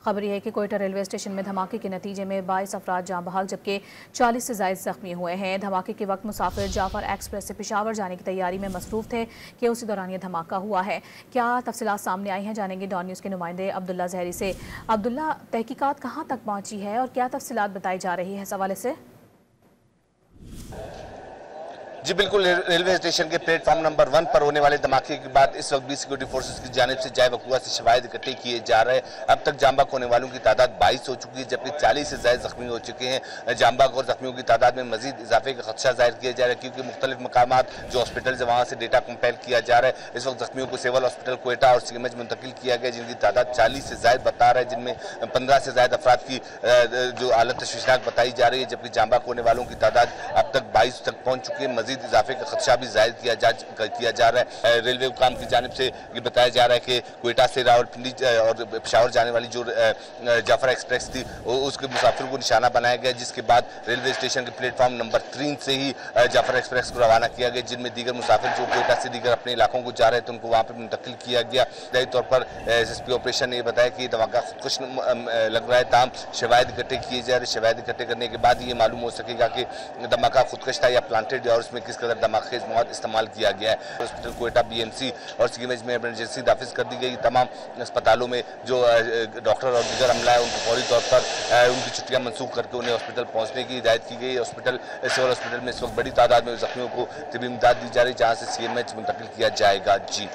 खबर यह है कि कोयटा रेलवे स्टेशन में धमाके के नतीजे में 22 अफराद जान बहक जबकि 40 से ज्यादा जख्मी हुए हैं। धमाके के वक्त मुसाफिर जाफर एक्सप्रेस से पेशावर जाने की तैयारी में मसरूफ थे कि उसी दौरान यह धमाका हुआ है। क्या तफसीलात सामने आई हैं, जानेंगे डॉन न्यूज़ के नुमाइंदे अब्दुल्ला जहरी से। अब्दुल्ला, तहकीकात कहाँ तक पहुंची है और क्या तफसीलात बताई जा रही है इस हवाले से? जी बिल्कुल, रेलवे स्टेशन के प्लेटफॉर्म नंबर 1 पर होने वाले धमाके के बाद इस वक्त भी सिक्योरिटी फोर्सेस की जानिब से जाए वकूआ से शवाहिद इकट्ठे किए जा रहे हैं। अब तक जाम बहक होने वालों की तादाद 22 हो चुकी है, जबकि 40 से ज्यादा जख्मी हो चुके हैं। जाम बहक और जख्मियों की तादाद में मजीद इजाफे का खदशा जाहिर किया जा रहा है, क्योंकि मुख्तलिफ मकामात जो हॉस्पिटल है वहाँ से डेटा कंपेल किया जा रहा है। इस वक्त जख्मियों को सिविल हॉस्पिटल कोयटा और सीएमएच मुंतकिल किया गया, जिनकी तादाद 40 से ज्यादा बता रहा है, जिनमें 15 से ज्यादा अफराद की जो हालत तशवीशनाक बताई जा रही है, जबकि जाम बहक होने वालों की तादाद अब तक 22 तक पहुंच चुकी है। मजीद इजाफे का खदशा भी जाहिर किया जा रहा है। रेलवे हुकाम की जानिब से ये बताया जा रहा है कि कोयटा से रावलपिंडी और पेशावर जाने वाली जो जाफर एक्सप्रेस थी उसके मुसाफिर को निशाना बनाया गया, जिसके बाद रेलवे स्टेशन के प्लेटफॉर्म नंबर 3 से ही जाफर एक्सप्रेस को रवाना किया गया, जिनमें दीगर मुसाफिर जो कोयटा से दीगर अपने इलाकों को जा रहे थे उनको वहाँ पर मुंतकिल किया गया। जाहिर तौर पर SSP ऑपरेशन ने यह बताया कि धमाका खुदकुश लग रहा है, ताम शवाहिद इकट्ठे किए जा रहे। शवाहिद इकट्ठे करने के बाद ये मालूम हो सकेगा कि धमाका खुदकश था या प्लांटेड, और उसमें किस कदर धमाके मौत इस्तेमाल किया गया है। हॉस्पिटल कोयटा BMC और सीएमएच में इमरजेंसी नाफिज कर दी गई। तमाम अस्पतालों में जो डॉक्टर और दीगर अमला है उनको फौरी तौर पर उनकी छुट्टियां मनसूख करके उन्हें हॉस्पिटल पहुंचने की हिदायत की गई। सिविल हॉस्पिटल में इस वक्त बड़ी तादाद में जख्मियों को तिबी इमदाद दी जा रही, जहाँ से CMH मुंतकिल किया जाएगा। जी।